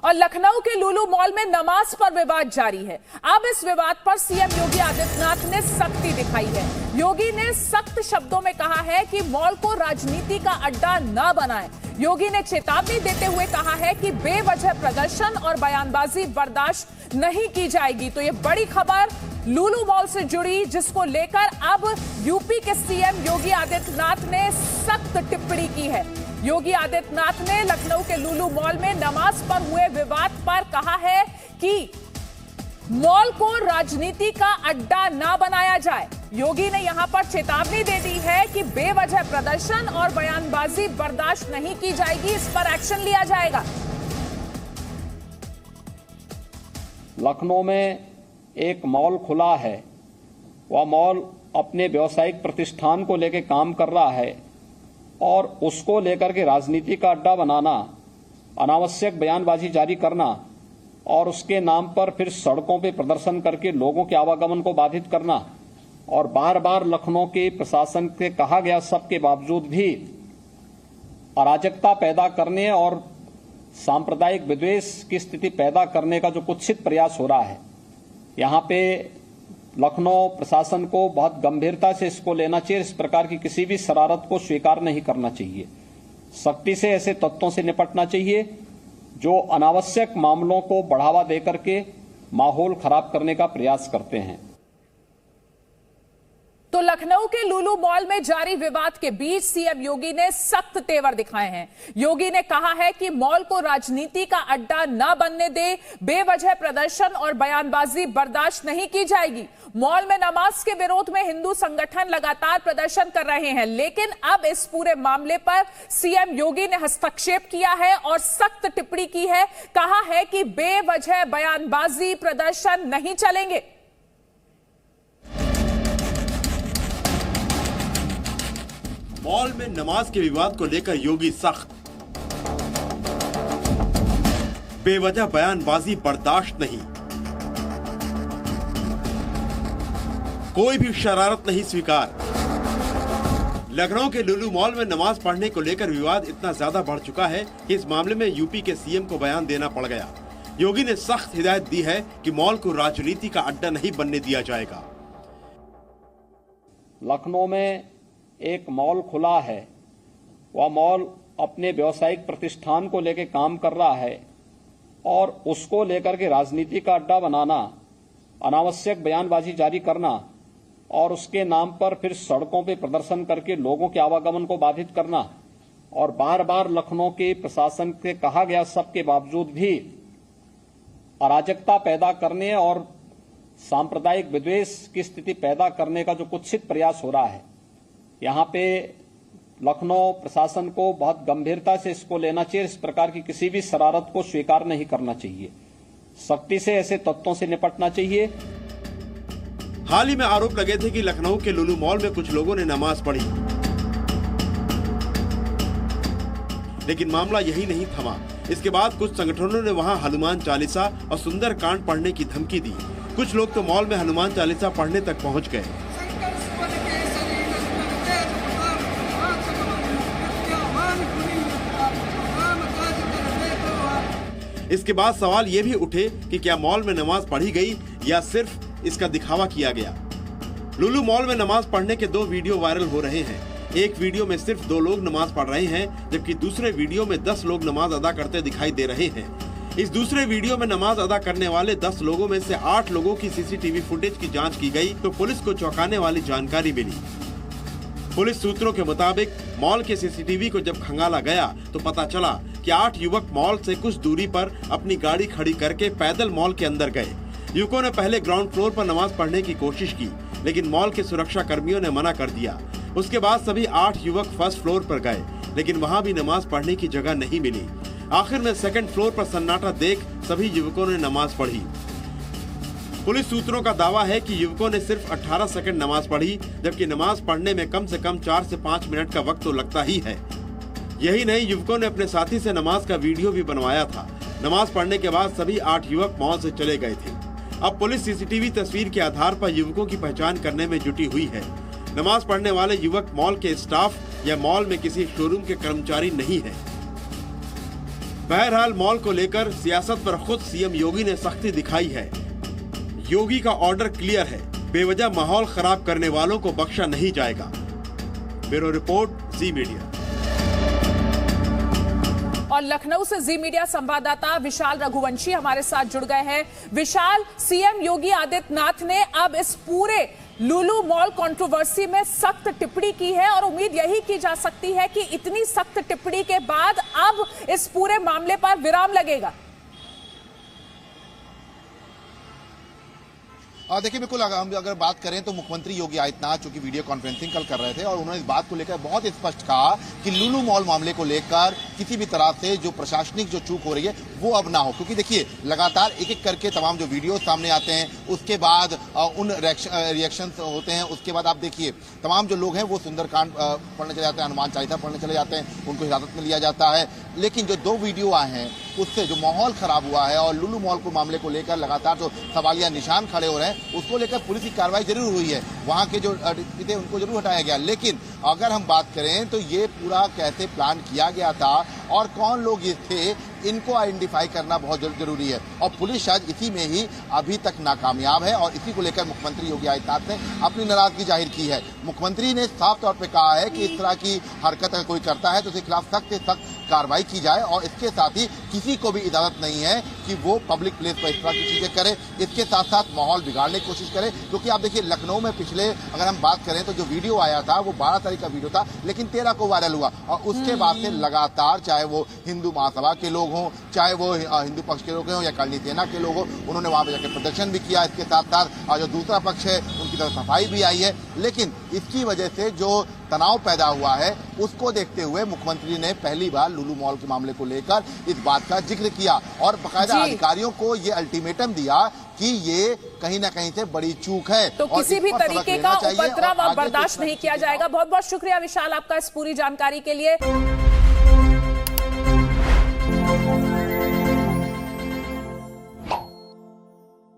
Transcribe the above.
और लखनऊ के लुलु मॉल में नमाज पर विवाद जारी है। अब इस विवाद पर सीएम योगी आदित्यनाथ ने सख्ती दिखाई है। योगी ने सख्त शब्दों में कहा है कि मॉल को राजनीति का अड्डा न बनाएं। योगी ने चेतावनी देते हुए कहा है कि बेवजह प्रदर्शन और बयानबाजी बर्दाश्त नहीं की जाएगी। तो ये बड़ी खबर लुलु मॉल से जुड़ी, जिसको लेकर अब यूपी के सीएम योगी आदित्यनाथ ने सख्त टिप्पणी की है। योगी आदित्यनाथ ने लखनऊ के लुलु मॉल में नमाज पर हुए विवाद पर कहा है कि मॉल को राजनीति का अड्डा ना बनाया जाए। योगी ने यहां पर चेतावनी दे दी है कि बेवजह प्रदर्शन और बयानबाजी बर्दाश्त नहीं की जाएगी, इस पर एक्शन लिया जाएगा। लखनऊ में एक मॉल खुला है, वह मॉल अपने व्यावसायिक प्रतिष्ठान को लेकर काम कर रहा है और उसको लेकर के राजनीति का अड्डा बनाना, अनावश्यक बयानबाजी जारी करना और उसके नाम पर फिर सड़कों पे प्रदर्शन करके लोगों के आवागमन को बाधित करना और बार बार लखनऊ के प्रशासन के कहा गया सबके बावजूद भी अराजकता पैदा करने और सांप्रदायिक विद्वेष की स्थिति पैदा करने का जो कुत्सित प्रयास हो रहा है, यहाँ पे लखनऊ प्रशासन को बहुत गंभीरता से इसको लेना चाहिए। इस प्रकार की किसी भी शरारत को स्वीकार नहीं करना चाहिए। सख्ती से ऐसे तत्वों से निपटना चाहिए जो अनावश्यक मामलों को बढ़ावा देकर के माहौल खराब करने का प्रयास करते हैं। तो लखनऊ के लुलु मॉल में जारी विवाद के बीच सीएम योगी ने सख्त तेवर दिखाए हैं। योगी ने कहा है कि मॉल को राजनीति का अड्डा न बनने दे, बेवजह प्रदर्शन और बयानबाजी बर्दाश्त नहीं की जाएगी। मॉल में नमाज के विरोध में हिंदू संगठन लगातार प्रदर्शन कर रहे हैं, लेकिन अब इस पूरे मामले पर सीएम योगी ने हस्तक्षेप किया है और सख्त टिप्पणी की है। कहा है कि बेवजह बयानबाजी प्रदर्शन नहीं चलेंगे। मॉल में नमाज के विवाद को लेकर योगी सख्त। बेवजह बयानबाजी बर्दाश्त नहीं, कोई भी शरारत नहीं स्वीकार। लखनऊ के लुलु मॉल में नमाज पढ़ने को लेकर विवाद इतना ज्यादा बढ़ चुका है कि इस मामले में यूपी के सीएम को बयान देना पड़ गया। योगी ने सख्त हिदायत दी है कि मॉल को राजनीति का अड्डा नहीं बनने दिया जाएगा। लखनऊ में एक मॉल खुला है, वह मॉल अपने व्यावसायिक प्रतिष्ठान को लेकर काम कर रहा है और उसको लेकर के राजनीति का अड्डा बनाना, अनावश्यक बयानबाजी जारी करना और उसके नाम पर फिर सड़कों पे प्रदर्शन करके लोगों के आवागमन को बाधित करना और बार बार लखनऊ के प्रशासन के कहा गया सबके बावजूद भी अराजकता पैदा करने और सांप्रदायिक विद्वेष की स्थिति पैदा करने का जो कुत्सित प्रयास हो रहा है, यहाँ पे लखनऊ प्रशासन को बहुत गंभीरता से इसको लेना चाहिए। इस प्रकार की किसी भी शरारत को स्वीकार नहीं करना चाहिए। सख्ती से ऐसे तत्वों से निपटना चाहिए। हाल ही में आरोप लगे थे कि लखनऊ के लुलु मॉल में कुछ लोगों ने नमाज पढ़ी, लेकिन मामला यही नहीं थमा। इसके बाद कुछ संगठनों ने वहां हनुमान चालीसा और सुंदर कांड पढ़ने की धमकी दी। कुछ लोग तो मॉल में हनुमान चालीसा पढ़ने तक पहुंच गए। इसके बाद सवाल ये भी उठे कि क्या मॉल में नमाज पढ़ी गई या सिर्फ इसका दिखावा किया गया। लुलु मॉल में नमाज पढ़ने के 2 वीडियो वायरल हो रहे हैं। एक वीडियो में सिर्फ 2 लोग नमाज पढ़ रहे हैं, जबकि दूसरे वीडियो में 10 लोग नमाज अदा करते दिखाई दे रहे हैं। इस दूसरे वीडियो में नमाज अदा करने वाले 10 लोगों में से 8 लोगों की सीसीटीवी फुटेज की जांच की गई तो पुलिस को चौंकाने वाली जानकारी मिली। पुलिस सूत्रों के मुताबिक मॉल के सीसीटीवी को जब खंगाला गया तो पता चला कि 8 युवक मॉल से कुछ दूरी पर अपनी गाड़ी खड़ी करके पैदल मॉल के अंदर गए। युवकों ने पहले ग्राउंड फ्लोर पर नमाज पढ़ने की कोशिश की, लेकिन मॉल के सुरक्षा कर्मियों ने मना कर दिया। उसके बाद सभी 8 युवक फर्स्ट फ्लोर पर गए, लेकिन वहां भी नमाज पढ़ने की जगह नहीं मिली। आखिर में सेकंड फ्लोर पर सन्नाटा देख सभी युवकों ने नमाज पढ़ी। पुलिस सूत्रों का दावा है कि युवकों ने सिर्फ 18 सेकंड नमाज पढ़ी, जबकि नमाज पढ़ने में कम से कम 4 से 5 मिनट का वक्त तो लगता ही है। यही नहीं, युवकों ने अपने साथी से नमाज का वीडियो भी बनवाया था। नमाज पढ़ने के बाद सभी 8 युवक मॉल से चले गए थे। अब पुलिस सीसीटीवी तस्वीर के आधार पर युवकों की पहचान करने में जुटी हुई है। नमाज पढ़ने वाले युवक मॉल के स्टाफ या मॉल में किसी शोरूम के कर्मचारी नहीं है। बहरहाल मॉल को लेकर सियासत पर खुद सीएम योगी ने सख्ती दिखाई है। योगी का ऑर्डर क्लियर है, बेवजह माहौल खराब करने वालों को बख्शा नहीं जाएगा। ब्यूरो रिपोर्ट, जी मीडिया। और लखनऊ से जी मीडिया संवाददाता विशाल रघुवंशी हमारे साथ जुड़ गए हैं। विशाल, सीएम योगी आदित्यनाथ ने अब इस पूरे लुलु मॉल कंट्रोवर्सी में सख्त टिप्पणी की है और उम्मीद यही की जा सकती है कि इतनी सख्त टिप्पणी के बाद अब इस पूरे मामले पर विराम लगेगा। देखिए, बिल्कुल हम अगर बात करें तो मुख्यमंत्री योगी आदित्यनाथ जो कि वीडियो कॉन्फ्रेंसिंग कल कर रहे थे और उन्होंने इस बात को लेकर बहुत स्पष्ट कहा कि लुलु मॉल मामले को लेकर किसी भी तरह से जो प्रशासनिक जो चूक हो रही है वो अब ना हो, क्योंकि देखिए लगातार एक एक करके तमाम जो वीडियो सामने आते हैं, उसके बाद उन रिएक्शन होते हैं, उसके बाद आप देखिए तमाम जो लोग हैं वो सुंदरकांड पढ़ने चले जाते हैं, हनुमान चालीसा पढ़ने चले जाते हैं, उनको हिरासत में लिया जाता है। लेकिन जो 2 वीडियो आए हैं उससे जो माहौल खराब हुआ है और लुलु मॉल को मामले को लेकर लगातार जो सवालिया निशान खड़े हो रहे हैं उसको लेकर पुलिस की कार्रवाई जरूर हुई है, वहां के जो थे उनको जरूर हटाया गया। लेकिन अगर हम बात करें तो ये पूरा कैसे प्लान किया गया था और कौन लोग ये थे, इनको आइडेंटिफाई करना बहुत जरूरी है और पुलिस शायद इसी में ही अभी तक नाकामयाब है और इसी को लेकर मुख्यमंत्री योगी आदित्यनाथ ने अपनी नाराजगी जाहिर की है। मुख्यमंत्री ने साफ तौर पर कहा है कि इस तरह की हरकत अगर कोई करता है तो उसके खिलाफ सख्त से सख्त कार्रवाई की जाए और इसके साथ ही किसी को भी इजाजत नहीं है कि वो पब्लिक प्लेस पर इस तरह की चीजें करे, इसके साथ साथ माहौल बिगाड़ने की कोशिश करे। क्योंकि आप देखिए लखनऊ में पिछले अगर हम बात करें तो जो वीडियो आया था वो 12 तारीख का वीडियो था, लेकिन 13 को वायरल हुआ और उसके बाद से लगातार चाहे वो हिंदू महासभा के लोग हों, चाहे वो हिंदू पक्ष के लोग हों या कर्णी सेना के लोग हों, उन्होंने वहां पर जाकर प्रदर्शन भी किया। इसके साथ साथ जो दूसरा पक्ष है उनकी तरफ सफाई भी आई है। लेकिन इसकी वजह से जो तनाव पैदा हुआ है उसको देखते हुए मुख्यमंत्री ने पहली बार लुलु मॉल के मामले को लेकर इस बात का जिक्र किया और बाकायदा अधिकारियों को ये अल्टीमेटम दिया कि ये कहीं ना कहीं से बड़ी चूक है तो किसी भी तरीके का उपद्रव बर्दाश्त नहीं किया जाएगा। बहुत बहुत शुक्रिया विशाल आपका इस पूरी जानकारी के लिए।